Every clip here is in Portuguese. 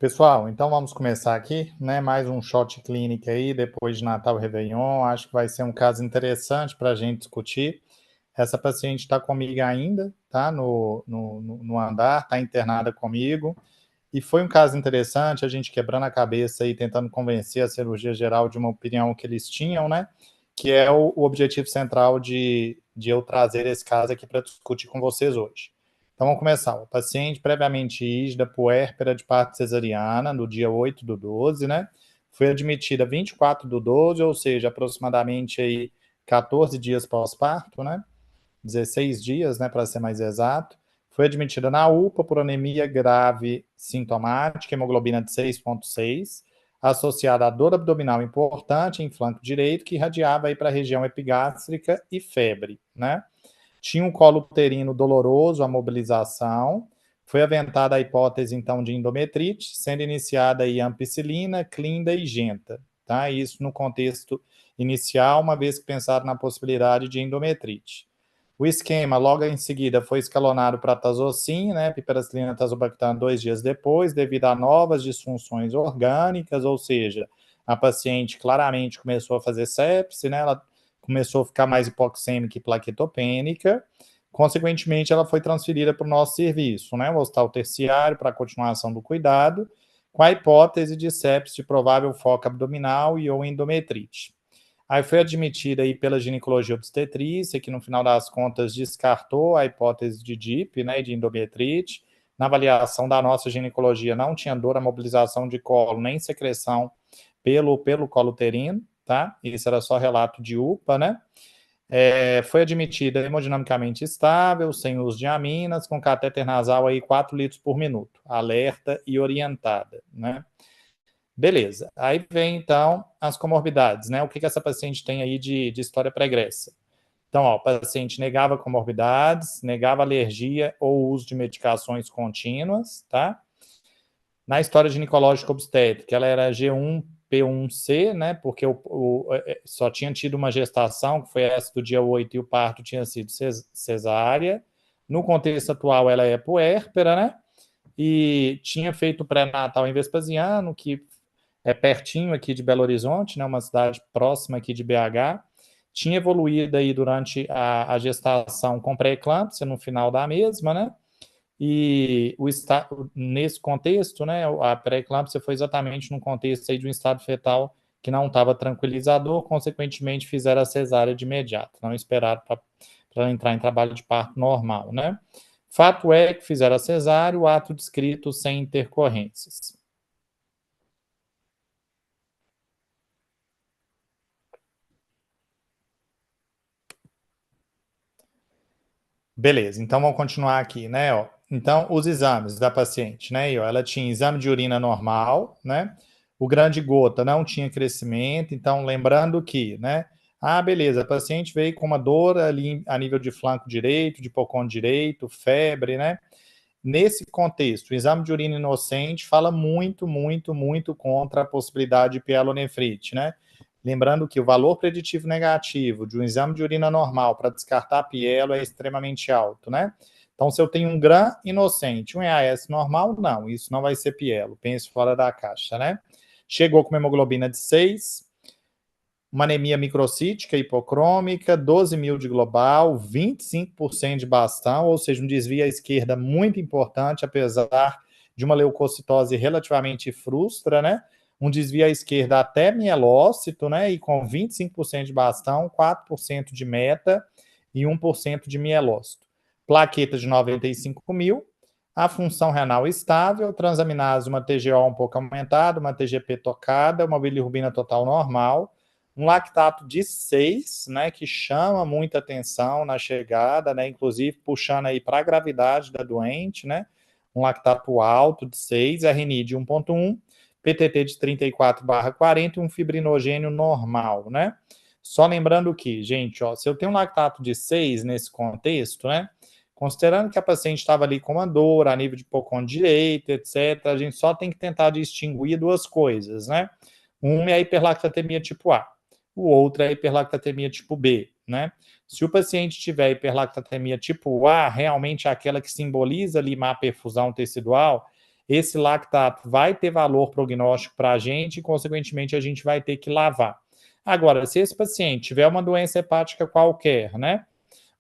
Pessoal, então vamos começar aqui, né? Mais um shot clínico aí, depois de Natal e Réveillon. Acho que vai ser um caso interessante para a gente discutir. Essa paciente está comigo ainda, tá? No andar, está internada comigo. E foi um caso interessante, a gente quebrando a cabeça e tentando convencer a cirurgia geral de uma opinião que eles tinham, né? Que é o objetivo central de eu trazer esse caso aqui para discutir com vocês hoje. Então vamos começar. O paciente previamente ígida, puérpera de parto cesariana, no dia 8/12, né? Foi admitida 24/12, ou seja, aproximadamente aí 14 dias pós-parto, né? 16 dias, né, para ser mais exato. Foi admitida na UPA por anemia grave sintomática, hemoglobina de 6,6, associada a dor abdominal importante em flanco direito, que irradiava aí para a região epigástrica e febre, né? Tinha um colo uterino doloroso, a mobilização. Foi aventada a hipótese, então, de endometrite, sendo iniciada aí ampicilina, clinda e genta, tá? Isso no contexto inicial, uma vez que pensaram na possibilidade de endometrite. O esquema, logo em seguida, foi escalonado para tazocin, né, piperacilina tazobactam 2 dias depois, devido a novas disfunções orgânicas, ou seja, a paciente claramente começou a fazer sepse, né, ela começou a ficar mais hipoxêmica e plaquetopênica, consequentemente ela foi transferida para o nosso serviço, né, o hospital terciário, para a continuação do cuidado, com a hipótese de sepse de provável foco abdominal e ou endometrite. Aí foi admitida aí pela ginecologia obstetrícia, que no final das contas descartou a hipótese de DIP, né, de endometrite. Na avaliação da nossa ginecologia não tinha dor, a mobilização de colo, nem secreção pelo colo uterino, tá? Isso era só relato de UPA, né? Foi admitida hemodinamicamente estável, sem uso de aminas, com catéter nasal aí 4 litros por minuto, alerta e orientada, né? Beleza. Aí vem, então, as comorbidades, né? O que essa paciente tem aí de história pregressa? Então, ó, o paciente negava comorbidades, negava alergia ou uso de medicações contínuas, tá? Na história ginecológica obstétrica, ela era G1P1C, né? Porque só tinha tido uma gestação, que foi essa do dia 8, e o parto tinha sido cesárea. No contexto atual, ela é puérpera, né? E tinha feito pré-natal em Vespasiano, que é pertinho aqui de Belo Horizonte, né, uma cidade próxima aqui de BH. Tinha evoluído aí durante a gestação com pré-eclâmpsia no final da mesma, né? E nesse contexto, né, a pré-eclâmpsia foi exatamente no contexto aí de um estado fetal que não estava tranquilizador, consequentemente fizeram a cesárea de imediato, não esperaram para entrar em trabalho de parto normal, né? Fato é que fizeram a cesárea, o ato descrito sem intercorrências. Beleza, então vamos continuar aqui, né? Ó. Então, os exames da paciente, né? E, ó, ela tinha exame de urina normal, né? O grande gota não tinha crescimento, então lembrando que, né? Ah, beleza, a paciente veio com uma dor ali a nível de flanco direito, de pocão direito, febre, né? Nesse contexto, o exame de urina inocente fala muito, muito, muito contra a possibilidade de pielonefrite, né? Lembrando que o valor preditivo negativo de um exame de urina normal para descartar pielo é extremamente alto, né? Então, se eu tenho um GRAM inocente, um EAS normal, não, isso não vai ser pielo, pense fora da caixa, né? Chegou com uma hemoglobina de 6, uma anemia microcítica hipocrômica, 12 mil de global, 25% de bastão, ou seja, um desvio à esquerda muito importante, apesar de uma leucocitose relativamente frustra, né? Um desvio à esquerda até mielócito, né? E com 25% de bastão, 4% de meta e 1% de mielócito. Plaqueta de 95 mil, a função renal estável, transaminase, uma TGO um pouco aumentada, uma TGP tocada, uma bilirrubina total normal, um lactato de 6, né, que chama muita atenção na chegada, né, inclusive puxando aí para a gravidade da doente, né, um lactato alto de 6, RNI de 1,1, PTT de 34/40 e um fibrinogênio normal, né? Só lembrando que, gente, ó, se eu tenho um lactato de 6 nesse contexto, né, considerando que a paciente estava ali com uma dor a nível de pocão direito, etc., a gente só tem que tentar distinguir duas coisas, né? Uma é a hiperlactatemia tipo A, o outro é a hiperlactatemia tipo B, né? Se o paciente tiver hiperlactatemia tipo A, realmente é aquela que simboliza ali má perfusão tecidual, esse lactato vai ter valor prognóstico para a gente e, consequentemente, a gente vai ter que lavar. Agora, se esse paciente tiver uma doença hepática qualquer, né,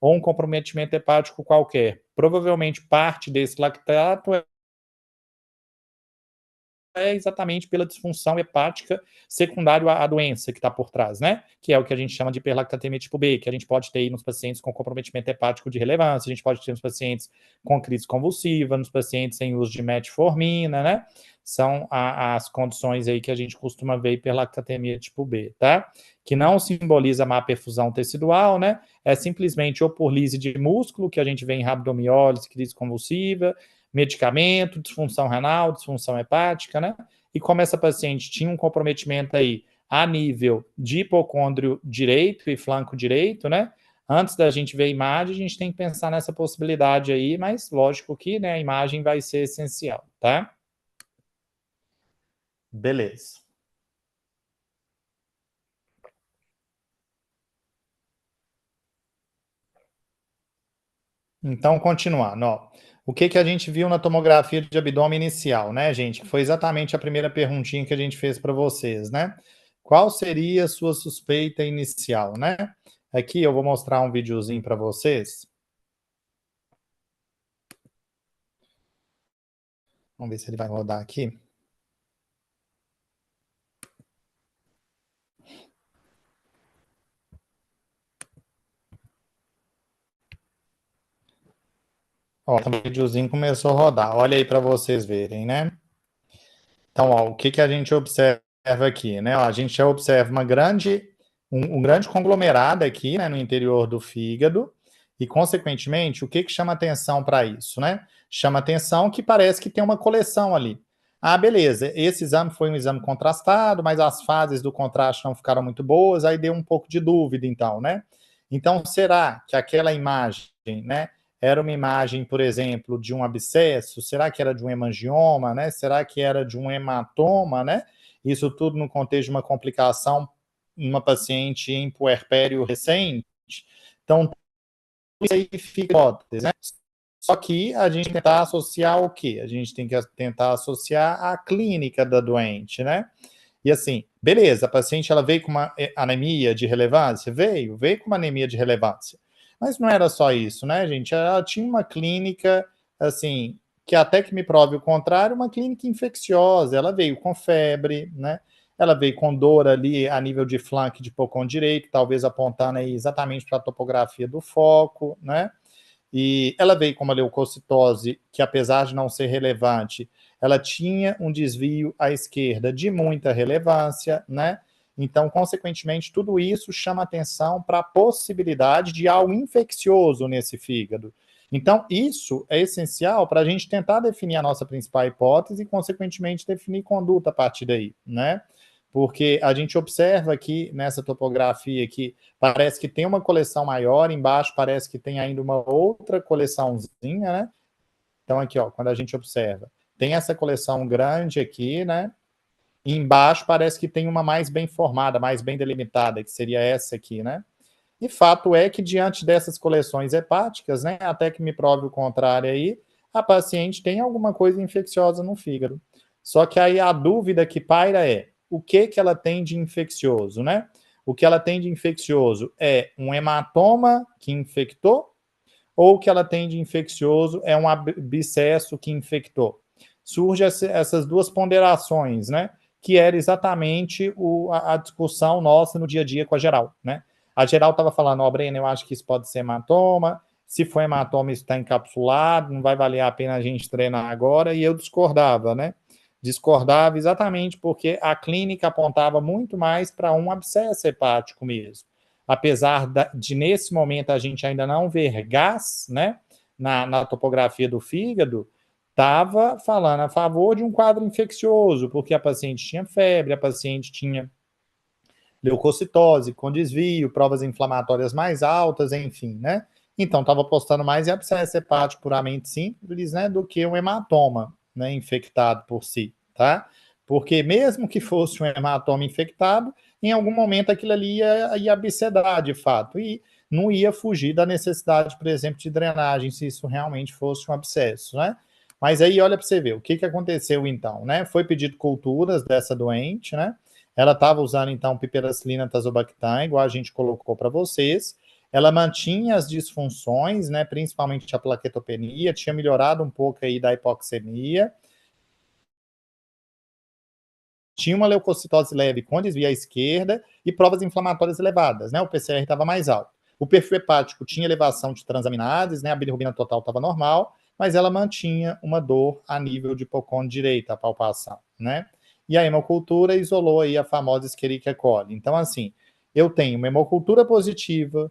ou um comprometimento hepático qualquer, provavelmente parte desse lactato é exatamente pela disfunção hepática secundária à doença que está por trás, né? Que é o que a gente chama de hiperlactatemia tipo B, que a gente pode ter aí nos pacientes com comprometimento hepático de relevância, a gente pode ter nos pacientes com crise convulsiva, nos pacientes sem uso de metformina, né? São as condições aí que a gente costuma ver hiperlactatemia tipo B, tá? Que não simboliza má perfusão tecidual, né? É simplesmente ou por lise de músculo, que a gente vê em rabdomiólise, crise convulsiva, medicamento, disfunção renal, disfunção hepática, né? E como essa paciente tinha um comprometimento aí a nível de hipocôndrio direito e flanco direito, né? Antes da gente ver a imagem, a gente tem que pensar nessa possibilidade aí, mas lógico que, né, a imagem vai ser essencial, tá? Beleza. Então, continuando, ó. O que a gente viu na tomografia de abdômen inicial, né, gente? Que foi exatamente a primeira perguntinha que a gente fez para vocês, né? Qual seria a sua suspeita inicial, né? Aqui eu vou mostrar um videozinho para vocês. Vamos ver se ele vai rodar aqui. Ó, o videozinho começou a rodar. Olha aí para vocês verem, né? Então, ó, o que a gente observa aqui, né? Ó, a gente já observa um grande conglomerado aqui, né, no interior do fígado, e, consequentemente, o que chama atenção para isso, né? Chama atenção que parece que tem uma coleção ali. Ah, beleza, esse exame foi um exame contrastado, mas as fases do contraste não ficaram muito boas, aí deu um pouco de dúvida, então, né? Então, será que aquela imagem, né, era uma imagem, por exemplo, de um abscesso? Será que era de um hemangioma, né? Será que era de um hematoma, né? Isso tudo no contexto de uma complicação em uma paciente em puerpério recente. Então, isso aí fica hipótese, né? Só que a gente tem que tentar associar o quê? A gente tem que tentar associar a clínica da doente, né? E assim, beleza, a paciente ela veio com uma anemia de relevância? Veio com uma anemia de relevância. Mas não era só isso, né, gente? Ela tinha uma clínica, assim, que até que me prove o contrário, uma clínica infecciosa. Ela veio com febre, né? Ela veio com dor ali a nível de flanco de pocão direito, talvez apontando aí exatamente para a topografia do foco, né? E ela veio com uma leucocitose que, apesar de não ser relevante, ela tinha um desvio à esquerda de muita relevância, né? Então, consequentemente, tudo isso chama atenção para a possibilidade de algo infeccioso nesse fígado. Então, isso é essencial para a gente tentar definir a nossa principal hipótese e, consequentemente, definir conduta a partir daí, né? Porque a gente observa aqui nessa topografia que parece que tem uma coleção maior, embaixo parece que tem ainda uma outra coleçãozinha, né? Então aqui, ó, quando a gente observa, tem essa coleção grande aqui, né? E embaixo parece que tem uma mais bem formada, mais bem delimitada, que seria essa aqui, né? E fato é que diante dessas coleções hepáticas, né, até que me prove o contrário aí, a paciente tem alguma coisa infecciosa no fígado. Só que aí a dúvida que paira é, o que ela tem de infeccioso, né? O que ela tem de infeccioso é um hematoma que infectou ou o que ela tem de infeccioso é um abscesso que infectou? Surge essas duas ponderações, né? Que era exatamente a discussão nossa no dia a dia com a geral, né? A geral estava falando, ó, Breno, eu acho que isso pode ser hematoma, se for hematoma isso está encapsulado, não vai valer a pena a gente treinar agora, e eu discordava, né? Discordava exatamente porque a clínica apontava muito mais para um abscesso hepático mesmo. Apesar de, nesse momento, a gente ainda não ver gás, né, na topografia do fígado, estava falando a favor de um quadro infeccioso, porque a paciente tinha febre, a paciente tinha leucocitose com desvio, provas inflamatórias mais altas, enfim, né? Então, estava apostando mais em abscesso hepático puramente simples, né, do que um hematoma, né, infectado por si, tá? Porque mesmo que fosse um hematoma infectado, em algum momento aquilo ali ia abscedar de fato, e não ia fugir da necessidade, por exemplo, de drenagem, se isso realmente fosse um abscesso, né? Mas aí, olha para você ver, o que aconteceu então, né? Foi pedido culturas dessa doente, né? Ela estava usando, então, piperacilina tazobactam, igual a gente colocou para vocês. Ela mantinha as disfunções, né? Principalmente a plaquetopenia, tinha melhorado um pouco aí da hipoxemia. Tinha uma leucocitose leve com desvio à esquerda e provas inflamatórias elevadas, né? O PCR estava mais alto. O perfil hepático tinha elevação de transaminases, né? A bilirrubina total estava normal, mas ela mantinha uma dor a nível de hipocôndrio direita, a palpação, né? E a hemocultura isolou aí a famosa Escherichia coli. Então, assim, eu tenho uma hemocultura positiva,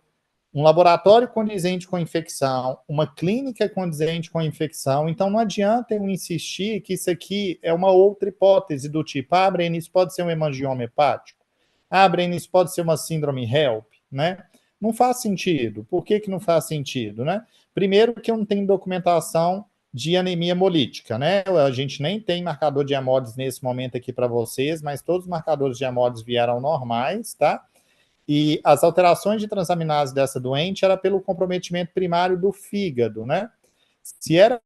um laboratório condizente com infecção, uma clínica condizente com infecção. Então, não adianta eu insistir que isso aqui é uma outra hipótese do tipo, Breno, isso pode ser um hemangioma hepático? Breno, isso pode ser uma síndrome HELP, né? Não faz sentido. Por que não faz sentido, né? Primeiro que eu não tenho documentação de anemia hemolítica, né? A gente nem tem marcador de hemólise nesse momento aqui para vocês, mas todos os marcadores de hemólise vieram normais, tá? E as alterações de transaminase dessa doente era pelo comprometimento primário do fígado, né? Se era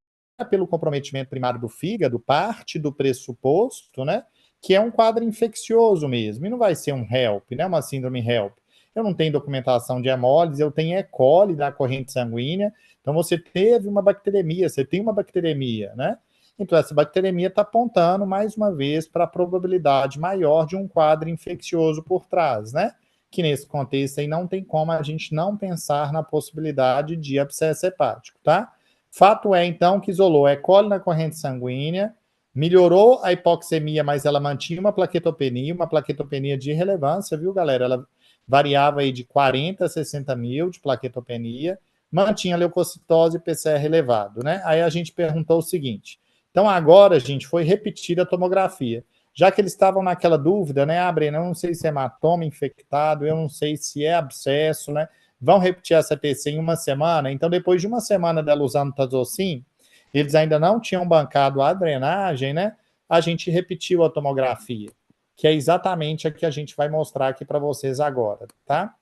pelo comprometimento primário do fígado, parte do pressuposto, né, que é um quadro infeccioso mesmo, e não vai ser um HELP, né, uma síndrome HELP. Eu não tenho documentação de hemólise, eu tenho E. coli da corrente sanguínea, então você teve uma bacteremia, você tem uma bacteremia, né? Então essa bacteremia está apontando, mais uma vez, para a probabilidade maior de um quadro infeccioso por trás, né? Que nesse contexto aí não tem como a gente não pensar na possibilidade de abscesso hepático, tá? Fato é, então, que isolou E. coli na corrente sanguínea, melhorou a hipoxemia, mas ela mantinha uma plaquetopenia de relevância, viu, galera? Ela variava aí de 40 a 60 mil de plaquetopenia, mantinha leucocitose e PCR elevado, né? Aí a gente perguntou o seguinte, então agora, gente, foi repetida a tomografia. Já que eles estavam naquela dúvida, né, Breno, eu não sei se é hematoma infectado, eu não sei se é abscesso, né? Vão repetir essa TC em uma semana, então depois de uma semana dela usando Tazocin, eles ainda não tinham bancado a drenagem, né? A gente repetiu a tomografia, que é exatamente a que a gente vai mostrar aqui para vocês agora, tá?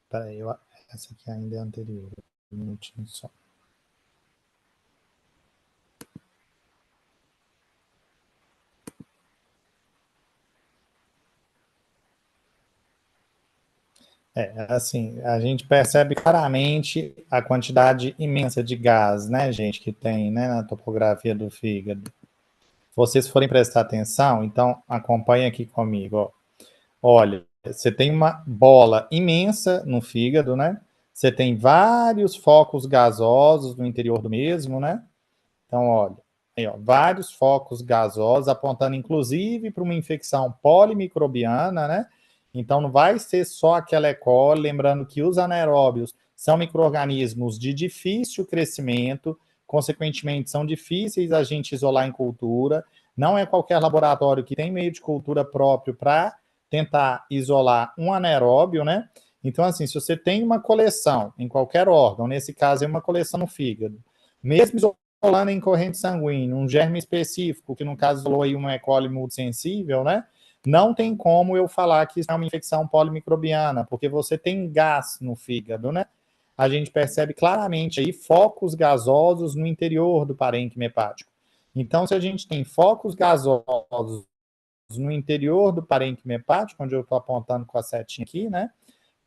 Peraí, essa aqui ainda é anterior, um minutinho só. Assim, a gente percebe claramente a quantidade imensa de gás, né, gente, que tem, né, na topografia do fígado. Se vocês forem prestar atenção, então acompanhe aqui comigo, ó. Olha, você tem uma bola imensa no fígado, né? Você tem vários focos gasosos no interior do mesmo, né? Então, olha, aí, ó, vários focos gasosos, apontando inclusive para uma infecção polimicrobiana, né? Então, não vai ser só aquela E. coli, lembrando que os anaeróbios são micro-organismos de difícil crescimento, consequentemente, são difíceis a gente isolar em cultura. Não é qualquer laboratório que tem meio de cultura próprio para tentar isolar um anaeróbio, né? Então, assim, se você tem uma coleção em qualquer órgão, nesse caso é uma coleção no fígado, mesmo isolando em corrente sanguínea, um germe específico, que no caso isolou aí uma E. coli multissensível, né? Não tem como eu falar que isso é uma infecção polimicrobiana, porque você tem gás no fígado, né? A gente percebe claramente aí focos gasosos no interior do parênquima hepático. Então, se a gente tem focos gasosos no interior do parênquima hepático, onde eu estou apontando com a setinha aqui, né?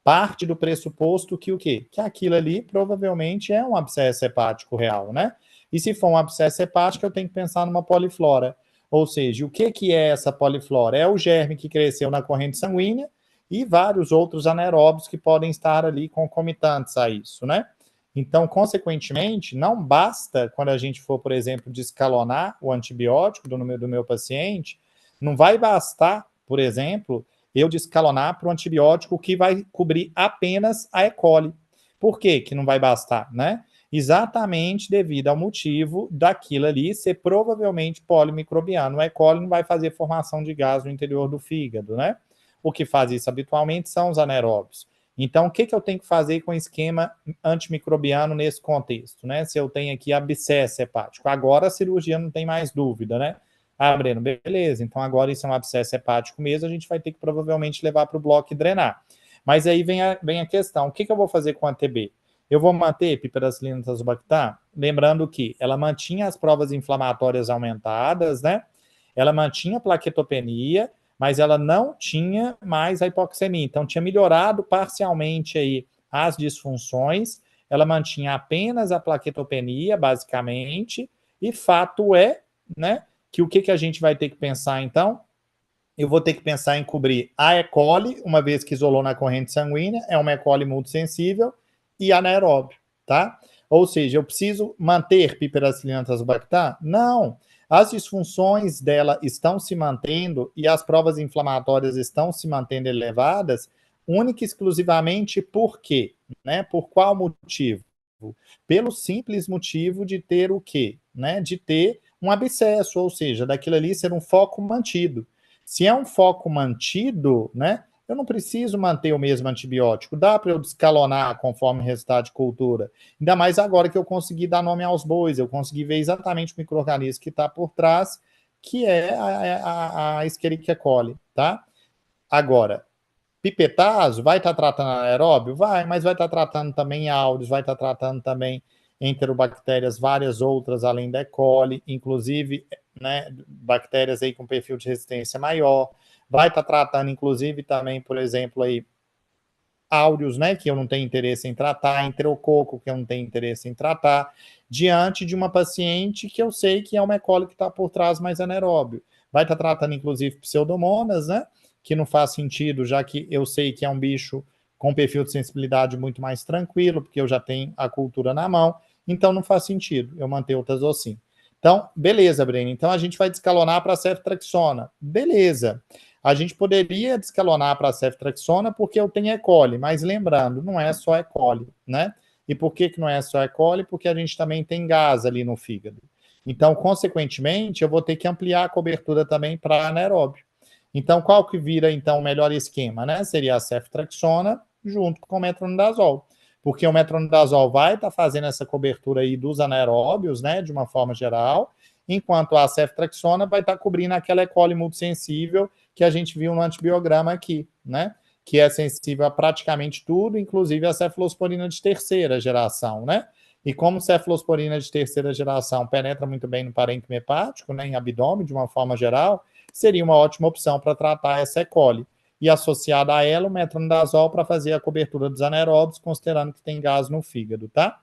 Parte do pressuposto que o quê? Que aquilo ali provavelmente é um abscesso hepático real, né? E se for um abscesso hepático, eu tenho que pensar numa poliflora. Ou seja, o que é essa poliflora? É o germe que cresceu na corrente sanguínea e vários outros anaeróbios que podem estar ali concomitantes a isso, né? Então, consequentemente, não basta, quando a gente for, por exemplo, descalonar o antibiótico do meu paciente, não vai bastar, por exemplo, eu descalonar para o antibiótico que vai cobrir apenas a E. coli. Por que que não vai bastar, né? Exatamente devido ao motivo daquilo ali ser provavelmente polimicrobiano. O E. coli não vai fazer formação de gás no interior do fígado, né? O que faz isso habitualmente são os anaeróbios. Então, o que que eu tenho que fazer com o esquema antimicrobiano nesse contexto, né? Se eu tenho aqui abscesso hepático. Agora a cirurgia não tem mais dúvida, né? Ah, Breno, beleza, então agora isso é um abscesso hepático mesmo, a gente vai ter que provavelmente levar para o bloco e drenar. Mas aí vem a questão, o que que eu vou fazer com a TB? Eu vou manter piperacillina tazobactam? Lembrando que ela mantinha as provas inflamatórias aumentadas, né? Ela mantinha a plaquetopenia, mas ela não tinha mais a hipoxemia. Então, tinha melhorado parcialmente aí as disfunções, ela mantinha apenas a plaquetopenia, basicamente, e fato é, né, que o que a gente vai ter que pensar, então? Eu vou ter que pensar em cobrir a E. coli, uma vez que isolou na corrente sanguínea, é uma E. coli muito sensível, e anaeróbio, tá? Ou seja, eu preciso manter piperacillina tazobactam? Não. As disfunções dela estão se mantendo e as provas inflamatórias estão se mantendo elevadas, única e exclusivamente por quê? Né? Por qual motivo? Pelo simples motivo de ter o quê? Né? De ter um abscesso, ou seja, daquilo ali ser um foco mantido. Se é um foco mantido, né? Eu não preciso manter o mesmo antibiótico. Dá para eu descalonar conforme o resultado de cultura. Ainda mais agora que eu consegui dar nome aos bois, eu consegui ver exatamente o micro-organismo que está por trás, que é a Escherichia coli, tá? Agora, pipetazo, vai estar tratando anaeróbio? Vai, mas vai estar tratando também áureos, vai estar tratando também enterobactérias, várias outras além da E. coli, inclusive, né, bactérias aí com perfil de resistência maior, vai estar tratando inclusive também, por exemplo, aí áureos, né, que eu não tenho interesse em tratar, enterococo, que eu não tenho interesse em tratar, diante de uma paciente que eu sei que é uma E. coli que está por trás mais anaeróbio. Vai estar tratando, inclusive, pseudomonas, né, que não faz sentido, já que eu sei que é um bicho com perfil de sensibilidade muito mais tranquilo, porque eu já tenho a cultura na mão, então não faz sentido eu manter o tazocin. Então, beleza, Breno, então a gente vai descalonar para a ceftriaxona. Beleza. A gente poderia descalonar para a ceftriaxona porque eu tenho E. coli, mas lembrando, não é só E. coli, né? E por que não é só E. coli? Porque a gente também tem gás ali no fígado. Então, consequentemente, eu vou ter que ampliar a cobertura também para anaeróbio. Então, qual que vira, então, o melhor esquema, né? Seria a ceftriaxona junto com o metronidazol. Porque o metronidazol vai estar fazendo essa cobertura aí dos anaeróbios, né, de uma forma geral, enquanto a ceftriaxona vai estar cobrindo aquela E. coli multissensível que a gente viu no antibiograma aqui, né? Que é sensível a praticamente tudo, inclusive a cefalosporina de terceira geração, né? E como cefalosporina de terceira geração penetra muito bem no parênquima hepático, né, em abdômen, de uma forma geral, seria uma ótima opção para tratar essa E. coli. E associada a ela, o metronidazol para fazer a cobertura dos anaeróbios, considerando que tem gás no fígado, tá?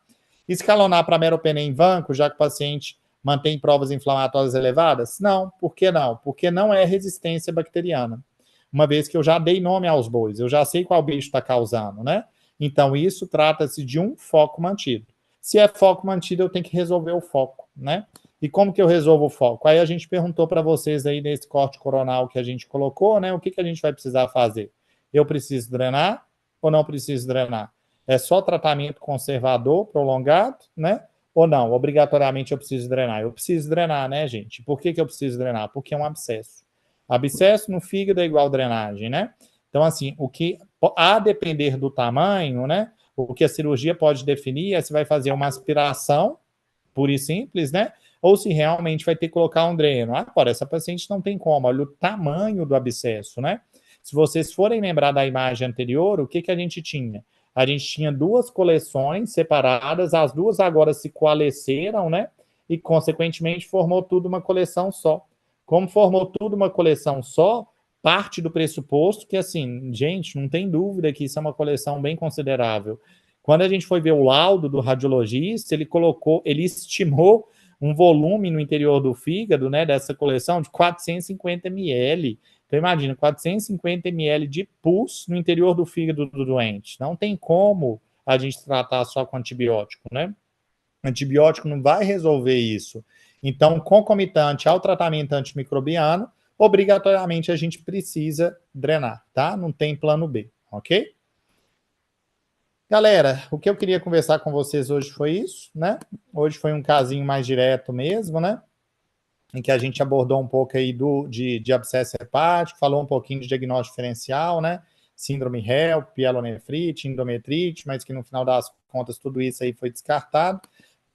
Escalonar para meropenem em vanco, já que o paciente mantém provas inflamatórias elevadas? Não. Por que não? Porque não é resistência bacteriana. Uma vez que eu já dei nome aos bois, eu já sei qual bicho está causando, né? Então, isso trata-se de um foco mantido. Se é foco mantido, eu tenho que resolver o foco, né? E como que eu resolvo o foco? Aí a gente perguntou para vocês aí nesse corte coronal que a gente colocou, né? O que a gente vai precisar fazer? Eu preciso drenar ou não preciso drenar? É só tratamento conservador, prolongado, né? Ou não? Obrigatoriamente eu preciso drenar. Eu preciso drenar, né, gente? Por que eu preciso drenar? Porque é um abscesso. Abscesso no fígado é igual drenagem, né? Então, assim, o que a depender do tamanho, né? O que a cirurgia pode definir é se vai fazer uma aspiração, pura e simples, né? Ou se realmente vai ter que colocar um dreno. Agora, essa paciente não tem como, olha o tamanho do abscesso, né? Se vocês forem lembrar da imagem anterior, o que a gente tinha? A gente tinha duas coleções separadas, as duas agora se coalesceram, né? E, consequentemente, formou tudo uma coleção só. Como formou tudo uma coleção só, parte do pressuposto que, assim, gente, não tem dúvida que isso é uma coleção bem considerável. Quando a gente foi ver o laudo do radiologista, ele estimou um volume no interior do fígado, né, dessa coleção, de 450 ml. Então, imagina, 450 ml de pus no interior do fígado do doente. Não tem como a gente tratar só com antibiótico, né? Antibiótico não vai resolver isso. Então, concomitante ao tratamento antimicrobiano, obrigatoriamente a gente precisa drenar, tá? Não tem plano B, ok? Galera, o que eu queria conversar com vocês hoje foi isso, né? Hoje foi um casinho mais direto mesmo, né? Em que a gente abordou um pouco aí de abscesso hepático, falou um pouquinho de diagnóstico diferencial, né? Síndrome HELP, pielonefrite, endometrite, mas que no final das contas tudo isso aí foi descartado.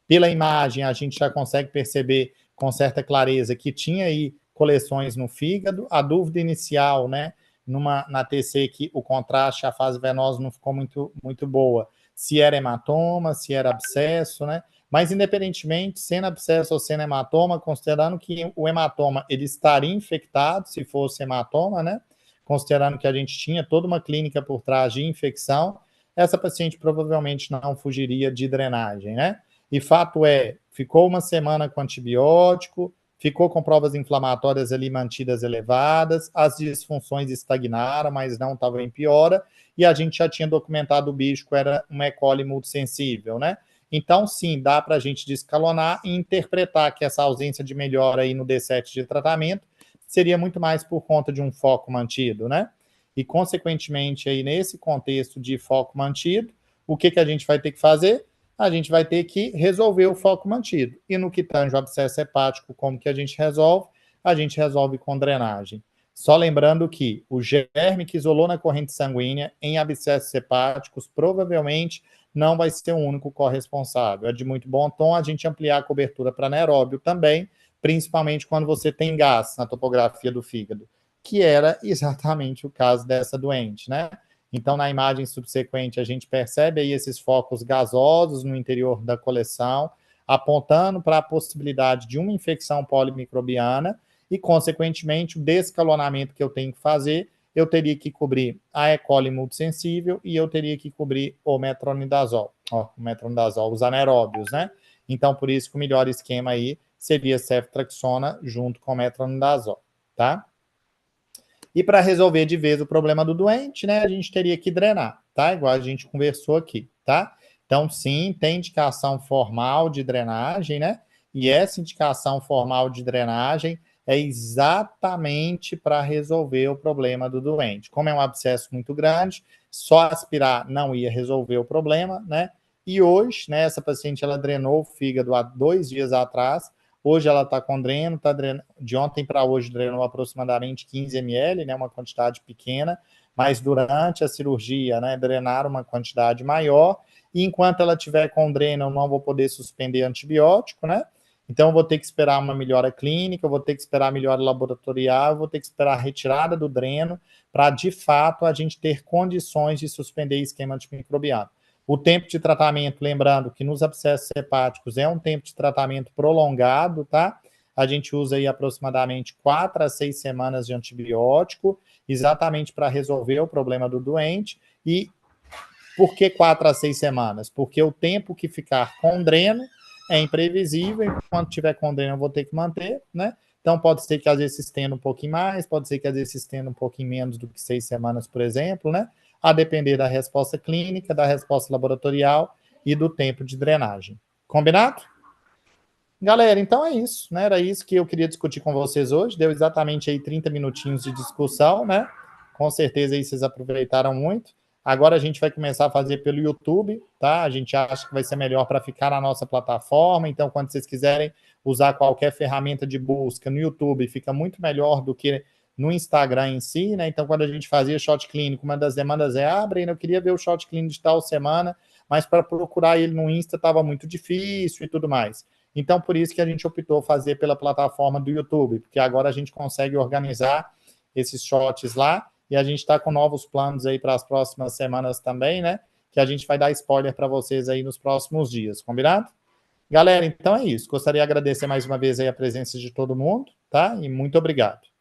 Pela imagem, a gente já consegue perceber com certa clareza que tinha aí coleções no fígado. A dúvida inicial, né, na TC, que o contraste, a fase venosa não ficou muito boa, se era hematoma, se era abscesso, né? Mas, independentemente, sendo abscesso ou sendo hematoma, considerando que o hematoma ele estaria infectado, se fosse hematoma, né? Considerando que a gente tinha toda uma clínica por trás de infecção, essa paciente provavelmente não fugiria de drenagem, né? E fato é, ficou uma semana com antibiótico, ficou com provas inflamatórias ali mantidas elevadas, as disfunções estagnaram, mas não estavam em piora, e a gente já tinha documentado o bicho que era uma E. coli multissensível, né? Então, sim, dá para a gente descalonar e interpretar que essa ausência de melhora aí no D7 de tratamento seria muito mais por conta de um foco mantido, né? E, consequentemente, aí nesse contexto de foco mantido, o que a gente vai ter que fazer? A gente vai ter que resolver o foco mantido. E no que tange o abscesso hepático, como que a gente resolve? A gente resolve com drenagem. Só lembrando que o germe que isolou na corrente sanguínea em abscessos hepáticos provavelmente não vai ser o único corresponsável. É de muito bom tom a gente ampliar a cobertura para anaeróbio também, principalmente quando você tem gás na topografia do fígado, que era exatamente o caso dessa doente, né? Então, na imagem subsequente, a gente percebe aí esses focos gasosos no interior da coleção, apontando para a possibilidade de uma infecção polimicrobiana e, consequentemente, o descalonamento que eu tenho que fazer, eu teria que cobrir a E. coli multissensível e eu teria que cobrir o metronidazol, os anaeróbios, né? Então, por isso que o melhor esquema aí seria ceftriaxona junto com metronidazol, tá? E para resolver de vez o problema do doente, né, a gente teria que drenar, tá? Igual a gente conversou aqui, tá? Então, sim, tem indicação formal de drenagem, né? E essa indicação formal de drenagem é exatamente para resolver o problema do doente. Como é um abscesso muito grande, só aspirar não ia resolver o problema, né? E hoje, né, essa paciente ela drenou o fígado há 2 dias atrás. Hoje ela está com dreno, de ontem para hoje drenou aproximadamente 15 ml, né, uma quantidade pequena, mas durante a cirurgia, né, drenaram uma quantidade maior, e enquanto ela tiver com dreno, eu não vou poder suspender antibiótico, né? Então, eu vou ter que esperar uma melhora clínica, eu vou ter que esperar a melhora laboratorial, eu vou ter que esperar a retirada do dreno, para, de fato, a gente ter condições de suspender esquema antimicrobiano. O tempo de tratamento, lembrando que nos abscessos hepáticos é um tempo de tratamento prolongado, tá? A gente usa aí aproximadamente 4 a 6 semanas de antibiótico, exatamente para resolver o problema do doente. E por que 4 a 6 semanas? Porque o tempo que ficar com dreno é imprevisível, enquanto tiver com dreno eu vou ter que manter, né? Então pode ser que às vezes se estenda um pouquinho mais, pode ser que às vezes se estenda um pouquinho menos do que 6 semanas, por exemplo, né? A depender da resposta clínica, da resposta laboratorial e do tempo de drenagem. Combinado? Galera, então é isso, né? Era isso que eu queria discutir com vocês hoje. Deu exatamente aí 30 minutinhos de discussão, né? Com certeza aí vocês aproveitaram muito. Agora a gente vai começar a fazer pelo YouTube, tá? A gente acha que vai ser melhor para ficar na nossa plataforma. Então, quando vocês quiserem usar qualquer ferramenta de busca no YouTube, fica muito melhor do que no Instagram em si, né? Então, quando a gente fazia shot clínico, uma das demandas é: Breno, eu queria ver o shot clínico de tal semana, mas para procurar ele no Insta estava muito difícil e tudo mais. Então, por isso que a gente optou fazer pela plataforma do YouTube, porque agora a gente consegue organizar esses shots lá e a gente está com novos planos aí para as próximas semanas também, né? Que a gente vai dar spoiler para vocês aí nos próximos dias, combinado? Galera, então é isso. Gostaria de agradecer mais uma vez aí a presença de todo mundo, tá? E muito obrigado.